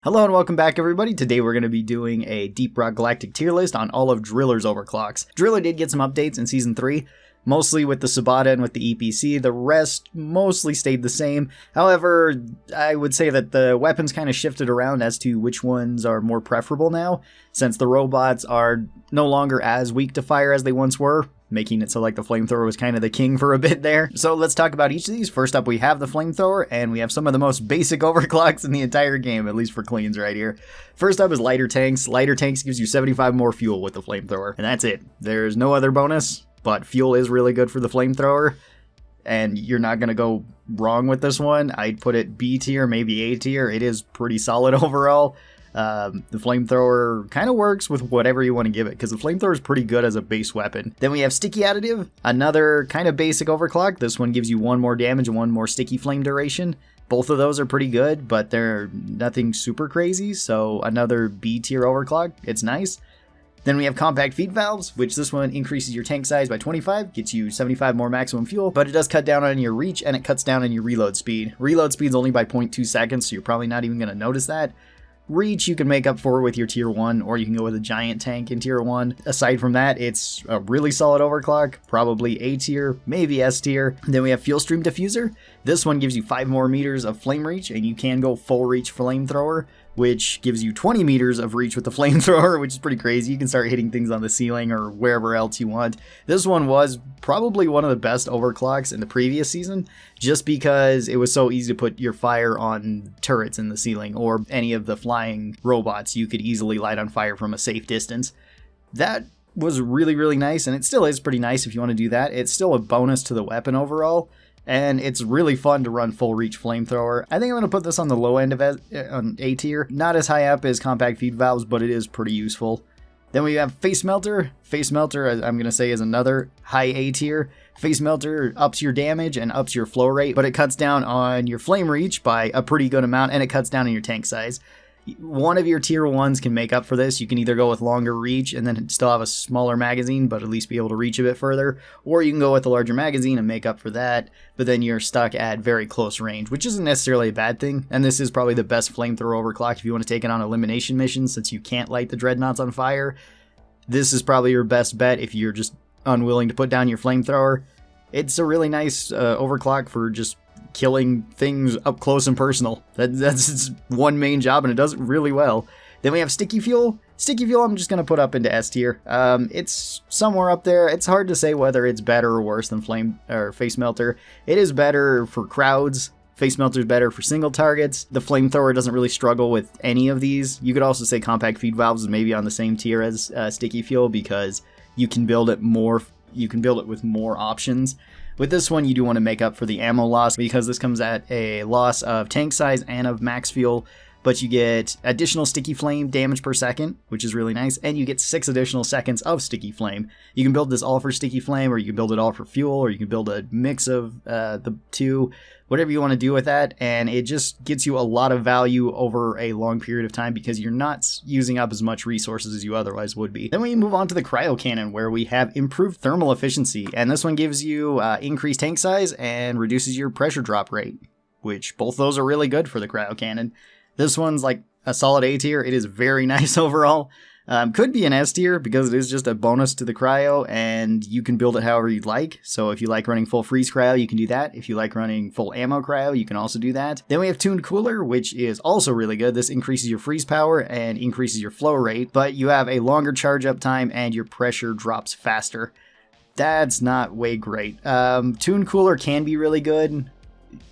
Hello and welcome back everybody. Today we're going to be doing a Deep Rock Galactic tier list on all of Driller's overclocks. Driller did get some updates in Season 3, mostly with the Subata and with the EPC. The rest mostly stayed the same. However, I would say that the weapons kind of shifted around as to which ones are more preferable now, since the robots are no longer as weak to fire as they once were, making it so like the Flamethrower was kind of the king for a bit there. So let's talk about each of these. First up, we have the Flamethrower, and we have some of the most basic overclocks in the entire game, at least for cleans right here. First up is Lighter Tanks. Lighter Tanks gives you 75 more fuel with the Flamethrower, and that's it. There's no other bonus, but fuel is really good for the Flamethrower, and you're not going to go wrong with this one. I'd put it B tier, maybe A tier. It is pretty solid overall. The Flamethrower kind of works with whatever you want to give it, because the Flamethrower is pretty good as a base weapon. Then we have Sticky Additive, another kind of basic overclock. This one gives you 1 more damage and 1 more sticky flame duration. Both of those are pretty good, but they're nothing super crazy, so another B tier overclock. It's nice. Then we have Compact Feed Valves, which this one increases your tank size by 25, gets you 75 more maximum fuel, but it does cut down on your reach and it cuts down on your reload speed. Reload speed's only by 0.2 seconds, so you're probably not even going to notice that. Reach you can make up for with your tier 1, or you can go with a giant tank in tier 1. Aside from that, it's a really solid overclock, probably A tier, maybe S tier. Then we have Fuel Stream Diffuser. This one gives you 5 more meters of flame reach, and you can go full reach Flamethrower, which gives you 20 meters of reach with the Flamethrower, which is pretty crazy. You can start hitting things on the ceiling or wherever else you want. This one was probably one of the best overclocks in the previous season, just because it was so easy to put your fire on turrets in the ceiling or any of the flying robots. You could easily light on fire from a safe distance. That was really, really nice, and it still is pretty nice if you want to do that. It's still a bonus to the weapon overall, and it's really fun to run full reach Flamethrower. I think I'm going to put this on the low end of A tier. Not as high up as Compact Feed Valves, but it is pretty useful. Then we have Face Melter. Face Melter, I'm going to say, is another high A tier. Face Melter ups your damage and ups your flow rate, but it cuts down on your flame reach by a pretty good amount, and it cuts down on your tank size. One of your tier 1s can make up for this. You can either go with longer reach and then still have a smaller magazine, but at least be able to reach a bit further, or you can go with a larger magazine and make up for that, but then you're stuck at very close range, which isn't necessarily a bad thing. And this is probably the best Flamethrower overclock if you want to take it on elimination missions, since you can't light the dreadnoughts on fire. This is probably your best bet if you're just unwilling to put down your Flamethrower. It's a really nice overclock for just killing things up close and personal. That's its one main job, and it does it really well. Then we have Sticky Fuel. Sticky Fuel I'm just going to put up into S tier. It's somewhere up there. It's hard to say whether it's better or worse than Face Melter. It is better for crowds. Face Melter is better for single targets. The Flamethrower doesn't really struggle with any of these. You could also say Compact Feed Valves is maybe on the same tier as Sticky Fuel, because you can build it more. You can build it with more options. With this one, you do want to make up for the ammo loss, because this comes at a loss of tank size and of max fuel, but you get additional sticky flame damage per second, which is really nice, and you get 6 additional seconds of sticky flame. You can build this all for sticky flame, or you can build it all for fuel, or you can build a mix of the two, whatever you want to do with that, and it just gets you a lot of value over a long period of time, because you're not using up as much resources as you otherwise would be. Then we move on to the Cryo Cannon, where we have improved thermal efficiency, and this one gives you increased tank size and reduces your pressure drop rate, which both those are really good for the Cryo Cannon. This one's like a solid A tier. It is very nice overall. Could be an S tier, because it is just a bonus to the cryo, and you can build it however you'd like. So if you like running full freeze cryo, you can do that. If you like running full ammo cryo, you can also do that. Then we have Tuned Cooler, which is also really good. This increases your freeze power and increases your flow rate, but you have a longer charge up time and your pressure drops faster. That's not way great. Tuned Cooler can be really good.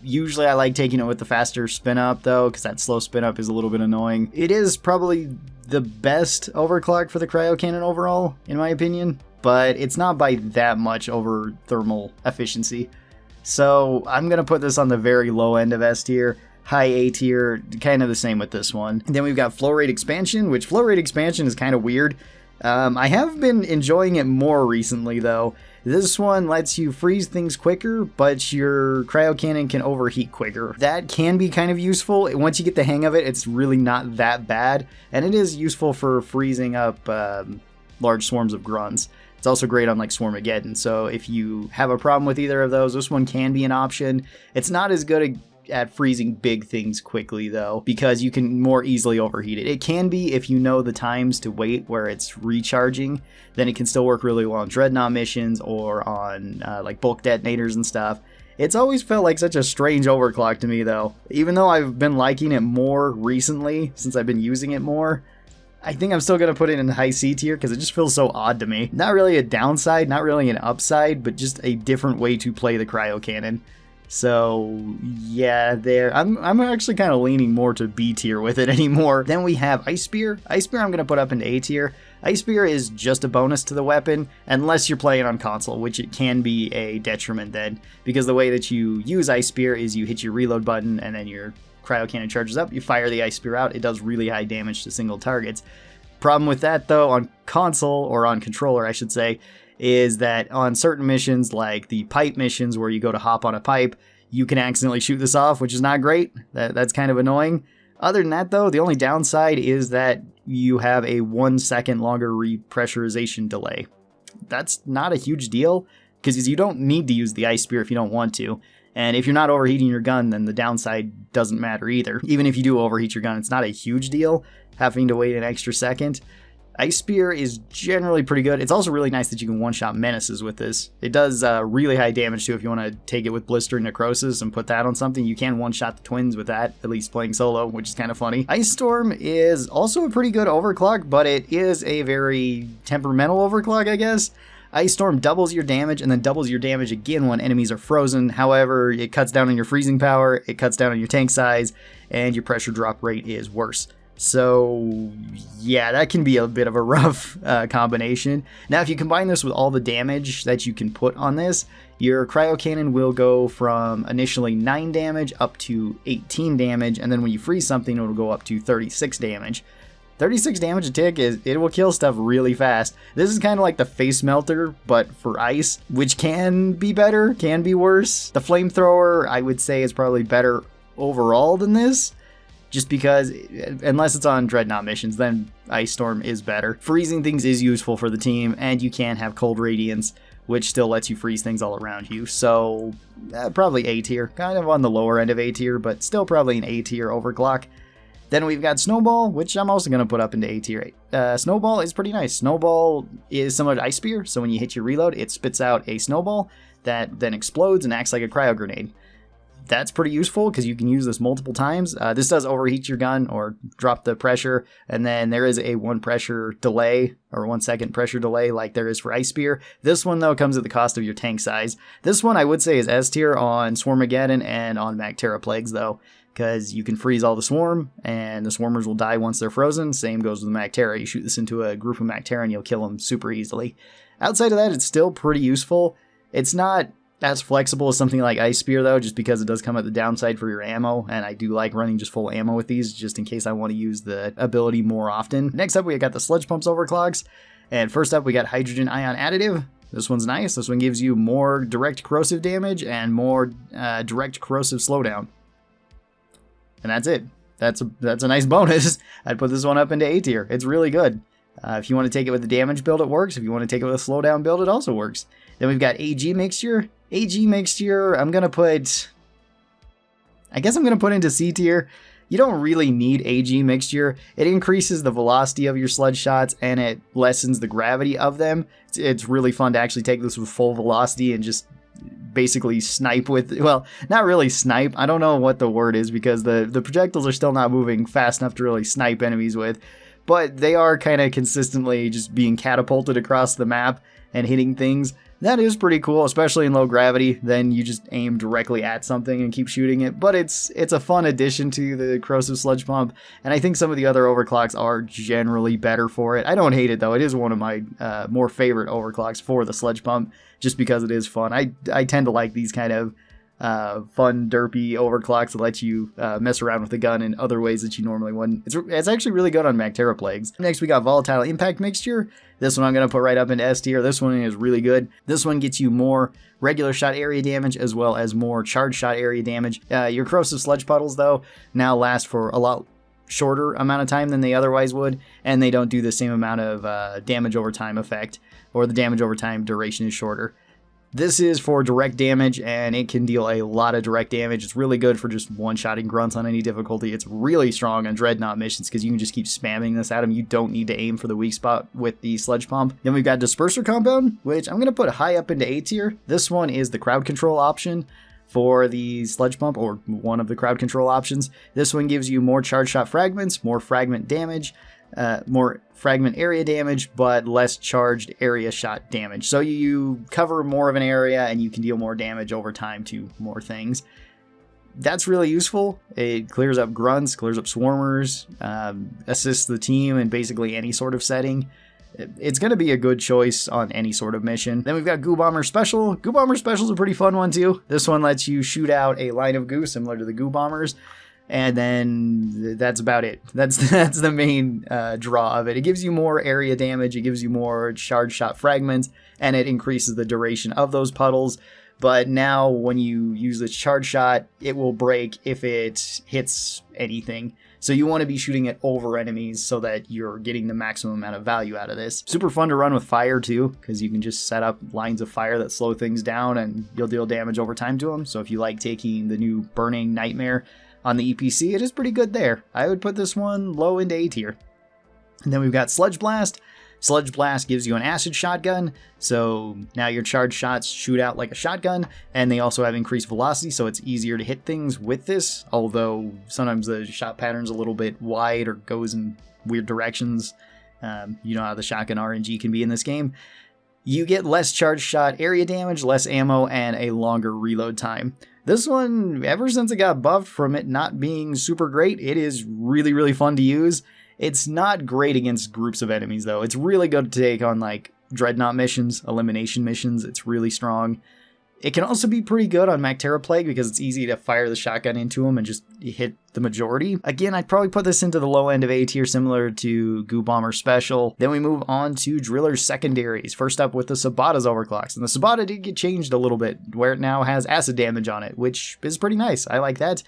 Usually I like taking it with the faster spin up though, because that slow spin up is a little bit annoying. It is probably the best overclock for the Cryo Cannon overall, in my opinion, but it's not by that much over thermal efficiency. So I'm going to put this on the very low end of S tier. High A tier, kind of the same with this one. And then we've got Flow Rate Expansion, which Flow Rate Expansion is kind of weird. I have been enjoying it more recently though. This one lets you freeze things quicker, but your Cryo Cannon can overheat quicker. That can be kind of useful. Once you get the hang of it, it's really not that bad, and it is useful for freezing up large swarms of grunts. It's also great on like Swarmageddon, so if you have a problem with either of those, this one can be an option. It's not as good at freezing big things quickly though, because you can more easily overheat it. It can be if you know the times to wait where it's recharging, then it can still work really well on Dreadnought missions or on like bulk detonators and stuff. It's always felt like such a strange overclock to me though. Even though I've been liking it more recently, since I've been using it more, I think I'm still going to put it in high C tier because it just feels so odd to me. Not really a downside, not really an upside, but just a different way to play the Cryo Cannon. So yeah, I'm actually kind of leaning more to B tier with it anymore. Then we have Ice Spear. Ice Spear I'm going to put up into A tier. Ice Spear is just a bonus to the weapon, unless you're playing on console, which it can be a detriment then, because the way that you use Ice Spear is you hit your reload button and then your Cryo Cannon charges up, you fire the Ice Spear out, it does really high damage to single targets. Problem with that though, on console, or on controller I should say, is that on certain missions like the pipe missions where you go to hop on a pipe, you can accidentally shoot this off, which is not great. That's kind of annoying. Other than that though, the only downside is that you have a 1 second longer repressurization delay. That's not a huge deal, because you don't need to use the Ice Spear if you don't want to. And if you're not overheating your gun, then the downside doesn't matter either. Even if you do overheat your gun, it's not a huge deal having to wait an extra second. Ice Spear is generally pretty good. It's also really nice that you can one-shot menaces with this. It does really high damage too if you want to take it with Blister Necrosis and put that on something. You can one-shot the twins with that, at least playing solo, which is kind of funny. Ice Storm is also a pretty good overclock, but it is a very temperamental overclock, I guess. Ice Storm doubles your damage and then doubles your damage again when enemies are frozen. However, it cuts down on your freezing power, it cuts down on your tank size, and your pressure drop rate is worse. So yeah, that can be a bit of a rough combination. Now, if you combine this with all the damage that you can put on this, your Cryo Cannon will go from initially 9 damage up to 18 damage, and then when you freeze something, it'll go up to 36 damage. 36 damage a tick, it will kill stuff really fast. This is kind of like the Face Melter, but for ice, which can be better, can be worse. The Flamethrower, I would say, is probably better overall than this, just because, unless it's on Dreadnought missions, then Ice Storm is better. Freezing things is useful for the team, and you can have Cold Radiance, which still lets you freeze things all around you. So, probably A tier. Kind of on the lower end of A tier, but still probably an A tier overclock. Then we've got Snowball, which I'm also going to put up into A tier 8. Snowball is pretty nice. Snowball is similar to Ice Spear, so when you hit your reload, it spits out a snowball that then explodes and acts like a cryo grenade. That's pretty useful because you can use this multiple times. This does overheat your gun or drop the pressure, and then there is a 1 pressure delay or 1 second pressure delay like there is for Ice Spear. This one though comes at the cost of your tank size. This one I would say is S tier on Swarmageddon and on Macterra Plagues though, because you can freeze all the swarm and the swarmers will die once they're frozen. Same goes with Macterra. You shoot this into a group of Macterra and you'll kill them super easily. Outside of that, it's still pretty useful. It's not as flexible as something like Ice Spear though, just because it does come at the downside for your ammo, and I do like running just full ammo with these, just in case I want to use the ability more often. Next up, we got the Sludge Pumps overclocks, and first up, we got Hydrogen Ion Additive. This one's nice. This one gives you more direct corrosive damage and more direct corrosive slowdown. And that's it. That's a nice bonus. I'd put this one up into A tier. It's really good. If you want to take it with the damage build, it works. If you want to take it with a slowdown build, it also works. Then we've got AG Mixture. AG Mixture, I guess I'm going to put into C tier. You don't really need AG Mixture. It increases the velocity of your sludge shots and it lessens the gravity of them. It's really fun to actually take this with full velocity and just basically snipe with, well, not really snipe. I don't know what the word is because the projectiles are still not moving fast enough to really snipe enemies with, but they are kind of consistently just being catapulted across the map and hitting things. That is pretty cool, especially in low gravity. Then you just aim directly at something and keep shooting it. But it's a fun addition to the Corrosive Sludge Pump, and I think some of the other overclocks are generally better for it. I don't hate it though. It is one of my more favorite overclocks for the Sludge Pump, just because it is fun. I tend to like these kind of fun, derpy overclocks that let you mess around with the gun in other ways that you normally wouldn't. It's actually really good on Macterra Plagues. Next, we got Volatile Impact Mixture. This one I'm going to put right up into S tier. This one is really good. This one gets you more regular shot area damage as well as more charge shot area damage. Your Corrosive Sludge Puddles, though, now last for a lot shorter amount of time than they otherwise would, and they don't do the same amount of damage over time effect, or the damage over time duration is shorter. This is for direct damage, and it can deal a lot of direct damage. It's really good for just one-shotting grunts on any difficulty. It's really strong on Dreadnought missions because you can just keep spamming this at them. You don't need to aim for the weak spot with the Sludge Pump. Then we've got Disperser Compound, which I'm going to put high up into A tier. This one is the crowd control option for the Sludge Pump, or one of the crowd control options. This one gives you more charge shot fragments, more fragment damage, more fragment area damage, but less charged area shot damage. So you cover more of an area and you can deal more damage over time to more things. That's really useful. It clears up grunts, clears up swarmers, assists the team in basically any sort of setting. It's going to be a good choice on any sort of mission. Then we've got Goo Bomber Special. Goo Bomber Special is a pretty fun one too. This one lets you shoot out a line of goo similar to the Goo Bombers. And then that's about it. That's the main draw of it. It gives you more area damage, it gives you more charge shot fragments, and it increases the duration of those puddles. But now when you use this charge shot, it will break if it hits anything. So you want to be shooting it over enemies so that you're getting the maximum amount of value out of this. Super fun to run with fire too, because you can just set up lines of fire that slow things down and you'll deal damage over time to them. So if you like taking the new Burning Nightmare on the EPC, it is pretty good there. I would put this one low into A tier. And then we've got Sludge Blast. Sludge Blast gives you an acid shotgun, so now your charged shots shoot out like a shotgun, and they also have increased velocity, so it's easier to hit things with this, although sometimes the shot pattern's a little bit wide or goes in weird directions. You know how the shotgun RNG can be in this game. You get less charged shot area damage, less ammo, and a longer reload time. This one, ever since it got buffed from it not being super great, it is really, really fun to use. It's not great against groups of enemies, though. It's really good to take on, like, Dreadnought missions, elimination missions. It's really strong. It can also be pretty good on Macterra Plague because it's easy to fire the shotgun into them and just hit the majority. Again, I'd probably put this into the low end of A tier, similar to Goo Bomber Special. Then we move on to Driller's secondaries. First up with the Subata's overclocks. And the Subata did get changed a little bit, where it now has acid damage on it, which is pretty nice. I like that.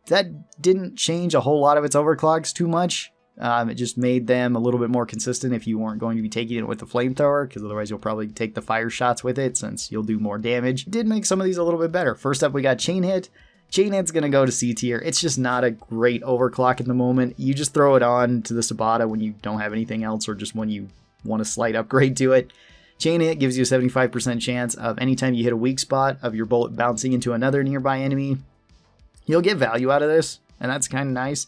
That didn't change a whole lot of its overclocks too much. It just made them a little bit more consistent if you weren't going to be taking it with the Flamethrower, because otherwise you'll probably take the fire shots with it since you'll do more damage. It did make some of these a little bit better. First up, we got Chain Hit. Chain Hit's going to go to C tier. It's just not a great overclock at the moment. You just throw it on to the Subata when you don't have anything else, or just when you want a slight upgrade to it. Chain Hit gives you a 75% chance of anytime you hit a weak spot of your bullet bouncing into another nearby enemy. You'll get value out of this, and that's kind of nice.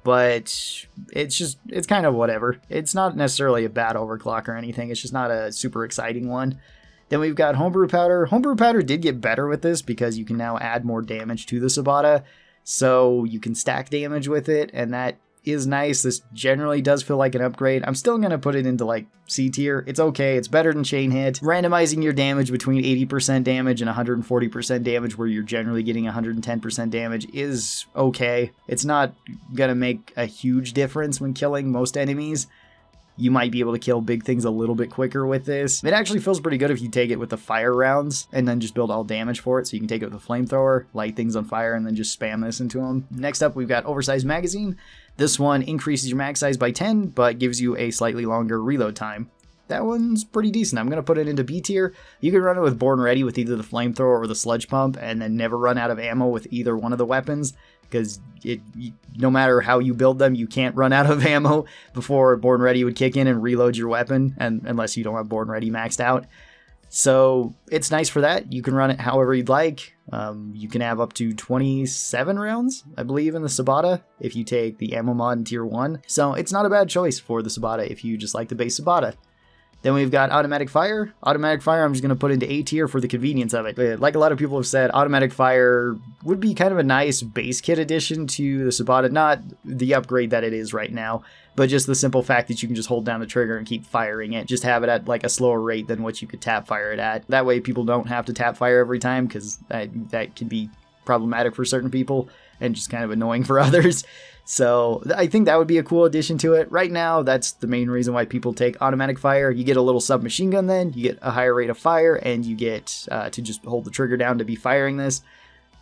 But it's kind of whatever. It's not necessarily a bad overclock or anything. It's just not a super exciting one. Then we've got Homebrew Powder. Homebrew Powder did get better with this because you can now add more damage to the Subata. So you can stack damage with it, and that is nice. This generally does feel like an upgrade. I'm still going to put it into like C tier. It's okay. It's better than Chain Hit. Randomizing your damage between 80% damage and 140% damage, where you're generally getting 110% damage, is okay. It's not going to make a huge difference when killing most enemies. You might be able to kill big things a little bit quicker with this. It actually feels pretty good if you take it with the fire rounds and then just build all damage for it. So you can take it with a Flamethrower, light things on fire, and then just spam this into them. Next up, we've got Oversized Magazine. This one increases your mag size by 10, but gives you a slightly longer reload time. That one's pretty decent. I'm going to put it into B tier. You can run it with Born Ready with either the Flamethrower or the Sludge Pump, and then never run out of ammo with either one of the weapons, because no matter how you build them, you can't run out of ammo before Born Ready would kick in and reload your weapon, and unless you don't have Born Ready maxed out. So it's nice for that. You can run it however you'd like. You can have up to 27 rounds, I believe, in the Subata if you take the ammo mod in tier 1. So it's not a bad choice for the Subata if you just like the base Subata. Then we've got Automatic Fire. Automatic Fire I'm just going to put into A tier for the convenience of it. But like a lot of people have said, Automatic Fire would be kind of a nice base kit addition to the Subata. Not the upgrade that it is right now, but just the simple fact that you can just hold down the trigger and keep firing it. Just have it at like a slower rate than what you could tap fire it at. That way people don't have to tap fire every time, because that can be problematic for certain people and just kind of annoying for others. So I think that would be a cool addition to it. Right now, that's the main reason why people take Automatic Fire. You get a little submachine gun then, you get a higher rate of fire, and you get to just hold the trigger down to be firing this,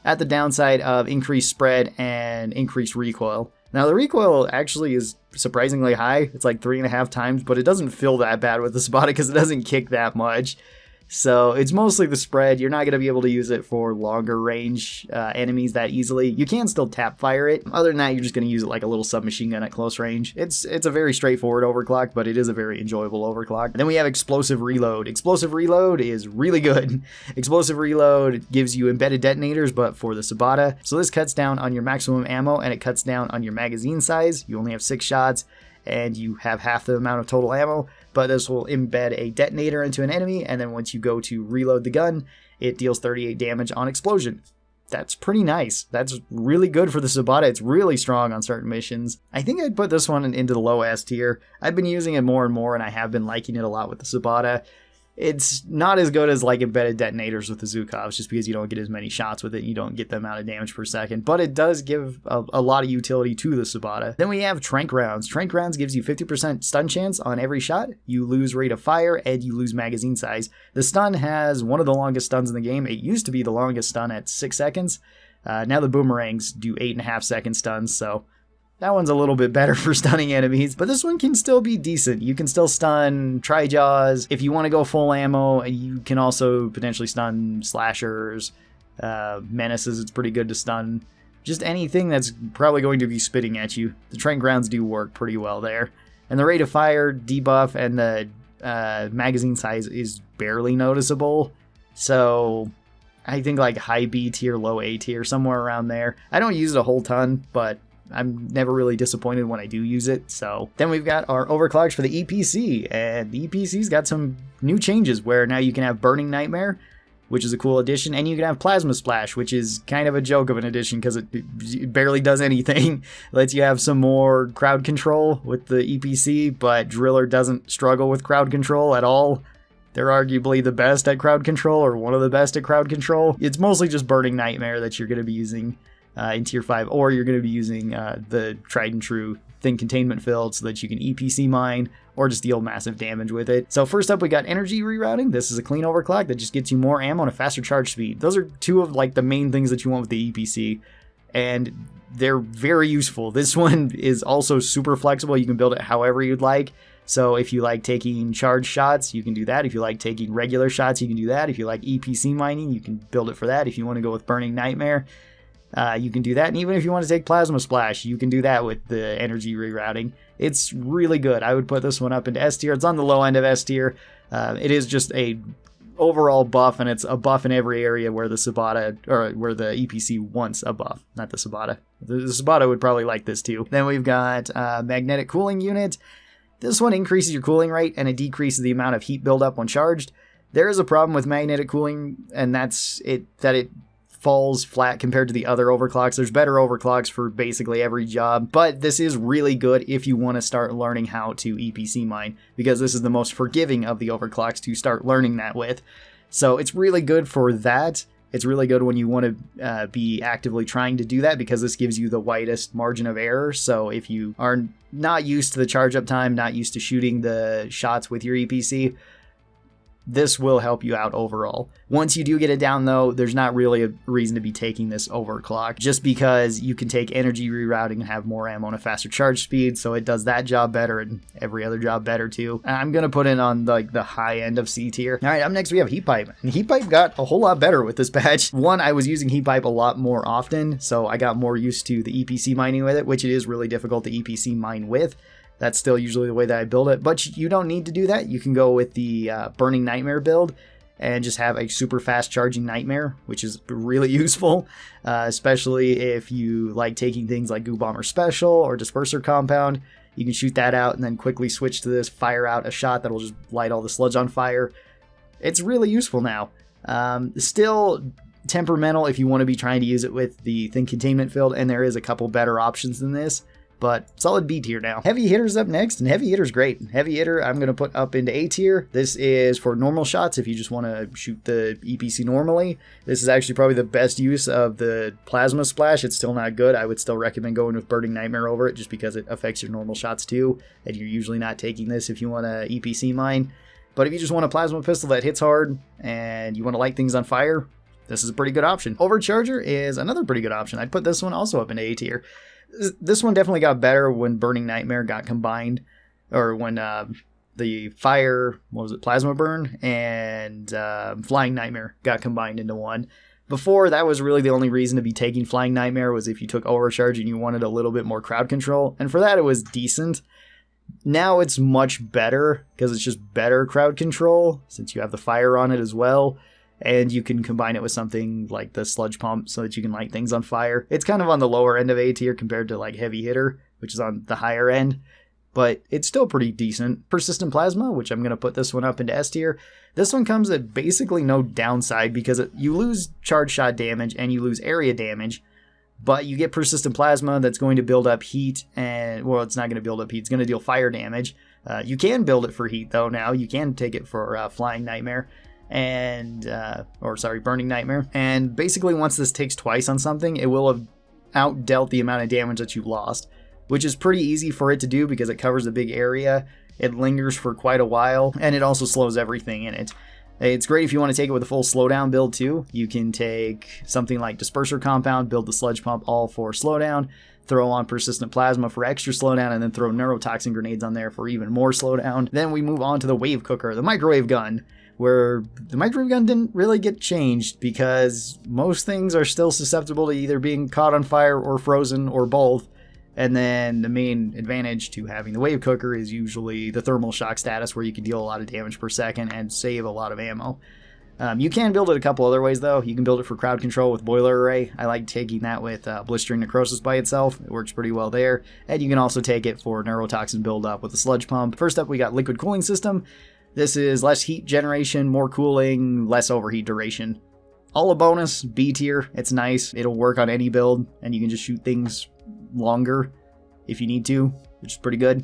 at the downside of increased spread and increased recoil. Now the recoil actually is surprisingly high. It's like 3.5 times, but it doesn't feel that bad with the Subata because it doesn't kick that much. So it's mostly the spread. You're not going to be able to use it for longer range enemies that easily. You can still tap fire it. Other than that, you're just going to use it like a little submachine gun at close range. It's a very straightforward overclock, but it is a very enjoyable overclock. Then we have explosive reload. Explosive reload is really good. Explosive reload gives you embedded detonators, but for the Subata. So this cuts down on your maximum ammo, and it cuts down on your magazine size. You only have 6 shots, and you have half the amount of total ammo, but this will embed a detonator into an enemy, and then once you go to reload the gun, it deals 38 damage on explosion. That's pretty nice. That's really good for the Subata. It's really strong on certain missions. I think I'd put this one into the low S tier. I've been using it more and more, and I have been liking it a lot with the Subata. It's not as good as like embedded detonators with the Zukovs, just because you don't get as many shots with it, you don't get the amount of damage per second, but it does give a lot of utility to the Subata. Then we have Trank Rounds. Trank Rounds gives you 50% stun chance on every shot, you lose rate of fire, and you lose magazine size. The stun has one of the longest stuns in the game. It used to be the longest stun at 6 seconds. Now the boomerangs do 8.5 second stuns, so that one's a little bit better for stunning enemies, but this one can still be decent. You can still stun Tri-Jaws. If you want to go full ammo, you can also potentially stun slashers, menaces. It's pretty good to stun. Just anything that's probably going to be spitting at you. The Trank Rounds do work pretty well there. And the rate of fire debuff and the magazine size is barely noticeable. So I think like high B tier, low A tier, somewhere around there. I don't use it a whole ton, but I'm never really disappointed when I do use it. So then we've got our overclocks for the EPC, and the EPC's got some new changes where now you can have Burning Nightmare, which is a cool addition, and you can have Plasma Splash, which is kind of a joke of an addition because it barely does anything. Lets you have some more crowd control with the EPC, but Driller doesn't struggle with crowd control at all. They're arguably the best at crowd control, or one of the best at crowd control. It's mostly just Burning Nightmare that you're going to be using in Tier 5, or you're going to be using the tried and true Thin Containment Field so that you can EPC mine or just deal massive damage with it. So first up, we got Energy Rerouting. This is a clean overclock that just gets you more ammo and a faster charge speed. Those are two of like the main things that you want with the EPC, and they're very useful. This one is also super flexible. You can build it however you'd like. So if you like taking charge shots, you can do that. If you like taking regular shots, you can do that. If you like EPC mining, you can build it for that. If you want to go with Burning Nightmare, you can do that. And even if you want to take Plasma Splash, you can do that with the Energy Rerouting. It's really good. I would put this one up into S tier. It's on the low end of S tier. It is just a overall buff, and it's a buff in every area where the Subata, or where the EPC wants a buff, not the Subata. The Subata would probably like this too. Then we've got Magnetic Cooling Unit. This one increases your cooling rate, and it decreases the amount of heat buildup when charged. There is a problem with magnetic cooling, and that's it, that it falls flat compared to the other overclocks. There's better overclocks for basically every job, but this is really good if you want to start learning how to EPC mine, because this is the most forgiving of the overclocks to start learning that with. So it's really good for that. It's really good when you want to be actively trying to do that, because this gives you the widest margin of error. So if you are not used to the charge up time, not used to shooting the shots with your EPC, this will help you out overall. Once you do get it down though, there's not really a reason to be taking this overclock, just because you can take energy rerouting and have more ammo and a faster charge speed, so it does that job better and every other job better too. And I'm gonna put it on like the high end of C tier. All right, up next we have Heat Pipe, and Heat Pipe got a whole lot better with this patch. One, I was using Heat Pipe a lot more often, so I got more used to the EPC mining with it, which it is really difficult to EPC mine with. That's still usually the way that I build it, but you don't need to do that. You can go with the Burning Nightmare build and just have a super fast charging Nightmare, which is really useful, especially if you like taking things like Goo Bomber Special or Disperser Compound. You can shoot that out and then quickly switch to this, fire out a shot that'll just light all the sludge on fire. It's really useful now. Still temperamental if you want to be trying to use it with the Thin Containment Field, and there is a couple better options than this, but solid B tier now. Heavy Hitter's up next, and Heavy Hitter's great. Heavy Hitter I'm going to put up into A tier. This is for normal shots if you just want to shoot the EPC normally. This is actually probably the best use of the Plasma Splash. It's still not good. I would still recommend going with Burning Nightmare over it, just because it affects your normal shots too, and you're usually not taking this if you want to EPC mine. But if you just want a Plasma Pistol that hits hard and you want to light things on fire, this is a pretty good option. Overcharger is another pretty good option. I'd put this one also up into A tier. This one definitely got better when Burning Nightmare got combined, or when the fire, what was it, plasma burn, and flying nightmare got combined into one. Before, that was really the only reason to be taking Flying Nightmare, was if you took Overcharge and you wanted a little bit more crowd control. And for that, it was decent. Now it's much better, because it's just better crowd control, since you have the fire on it as well. And you can combine it with something like the Sludge Pump, so that you can light things on fire. It's kind of on the lower end of A tier compared to like Heavy Hitter, which is on the higher end. But it's still pretty decent. Persistent Plasma, which I'm going to put this one up into S tier. This one comes at basically no downside, because you lose charge shot damage and you lose area damage, but you get Persistent Plasma that's going to build up heat, and, well, it's not going to build up heat, it's going to deal fire damage. You can build it for heat, though, now. You can take it for Flying Nightmare, and, Burning Nightmare. And basically, once this takes twice on something, it will have outdealt the amount of damage that you lost, which is pretty easy for it to do because it covers a big area. It lingers for quite a while, and it also slows everything in it. It's great if you want to take it with a full slowdown build too. You can take something like Disperser Compound, build the Sludge Pump all for slowdown, throw on Persistent Plasma for extra slowdown, and then throw Neurotoxin Grenades on there for even more slowdown. Then we move on to the Wave Cooker, the Microwave Gun, where the Microwave Gun didn't really get changed because most things are still susceptible to either being caught on fire or frozen or both. And then the main advantage to having the Wave Cooker is usually the thermal shock status, where you can deal a lot of damage per second and save a lot of ammo. You can build it a couple other ways, though. You can build it for crowd control with Boiler Array. I like taking that with Blistering Necrosis by itself. It works pretty well there. And you can also take it for Neurotoxin buildup with the Sludge Pump. First up, we got Liquid Cooling System. This is less heat generation, more cooling, less overheat duration. All a bonus, B tier. It's nice. It'll work on any build, and you can just shoot things longer if you need to, which is pretty good.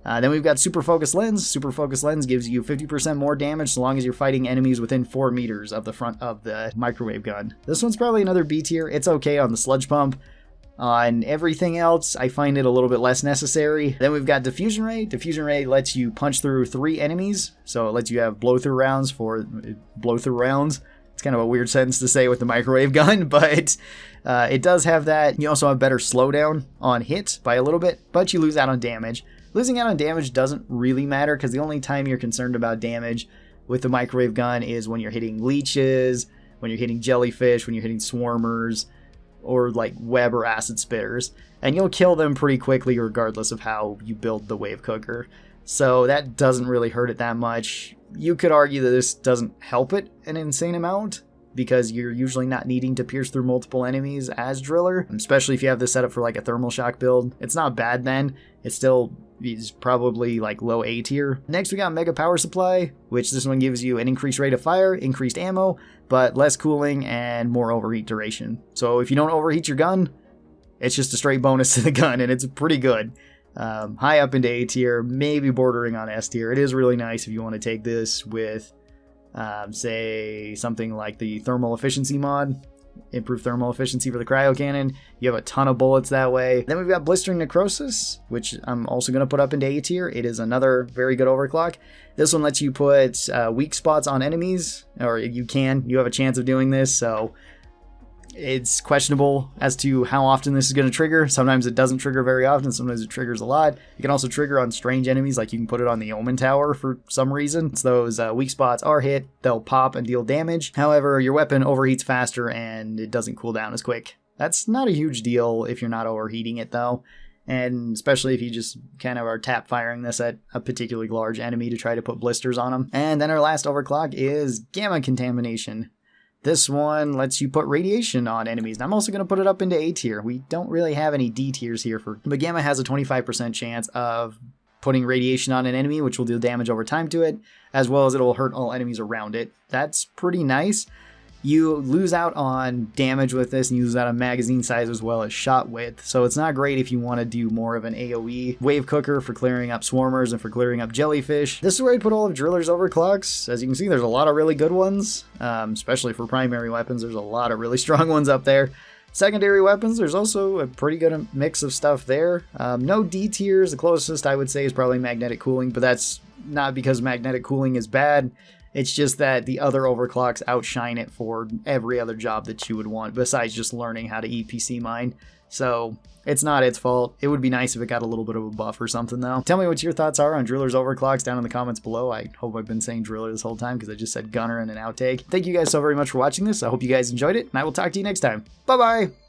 Then we've got Super Focus Lens. Super Focus Lens gives you 50% more damage so long as you're fighting enemies within 4 meters of the front of the Microwave Gun. This one's probably another B tier. It's okay on the Sludge Pump. On everything else, I find it a little bit less necessary. Then we've got Diffusion Ray. Diffusion Ray lets you punch through 3 enemies, so it lets you have blow-through rounds for blow-through rounds. It's kind of a weird sentence to say with the Microwave Gun, but it does have that. You also have better slowdown on hit by a little bit, but you lose out on damage. Losing out on damage doesn't really matter, because the only time you're concerned about damage with the Microwave Gun is when you're hitting leeches, when you're hitting jellyfish, when you're hitting swarmers, or like web or acid spitters. And you'll kill them pretty quickly regardless of how you build the Wave Cooker. So that doesn't really hurt it that much. You could argue that this doesn't help it an insane amount, because you're usually not needing to pierce through multiple enemies as Driller, especially if you have this set up for like a thermal shock build. It's not bad then. It still is probably like low A tier. Next we got Mega Power Supply, which this one gives you an increased rate of fire, increased ammo, but less cooling and more overheat duration. So if you don't overheat your gun, it's just a straight bonus to the gun, and it's pretty good. High up into A tier, maybe bordering on S tier. It is really nice if you want to take this with, say, something like the Thermal Efficiency mod. Improve thermal efficiency for the Cryo Cannon. You have a ton of bullets that way. Then we've got Blistering Necrosis, which I'm also going to put up into A tier. It is another very good overclock. This one lets you put weak spots on enemies, or you have a chance of doing this, so it's questionable as to how often this is going to trigger. Sometimes it doesn't trigger very often, sometimes it triggers a lot. You can also trigger on strange enemies, like you can put it on the Omen Tower for some reason. So those weak spots are hit, they'll pop and deal damage. However, your weapon overheats faster and it doesn't cool down as quick. That's not a huge deal if you're not overheating it though, and especially if you just kind of are tap firing this at a particularly large enemy to try to put blisters on them. And then our last overclock is Gamma Contamination. This one lets you put radiation on enemies, and I'm also going to put it up into A tier. We don't really have any D tiers here, but Gamma has a 25% chance of putting radiation on an enemy, which will deal damage over time to it, as well as it will hurt all enemies around it. That's pretty nice. You lose out on damage with this, and you lose out on magazine size as well as shot width. So it's not great if you want to do more of an AoE Wave Cooker for clearing up swarmers and for clearing up jellyfish. This is where I put all of Driller's overclocks. As you can see, there's a lot of really good ones, especially for primary weapons. There's a lot of really strong ones up there. Secondary weapons, there's also a pretty good mix of stuff there. No D tiers. The closest I would say is probably Magnetic Cooling, but that's not because Magnetic Cooling is bad. It's just that the other overclocks outshine it for every other job that you would want, besides just learning how to EPC mine. So it's not its fault. It would be nice if it got a little bit of a buff or something, though. Tell me what your thoughts are on Driller's overclocks down in the comments below. I hope I've been saying Driller this whole time because I just said Gunner in an outtake. Thank you guys so very much for watching this. I hope you guys enjoyed it, and I will talk to you next time. Bye-bye!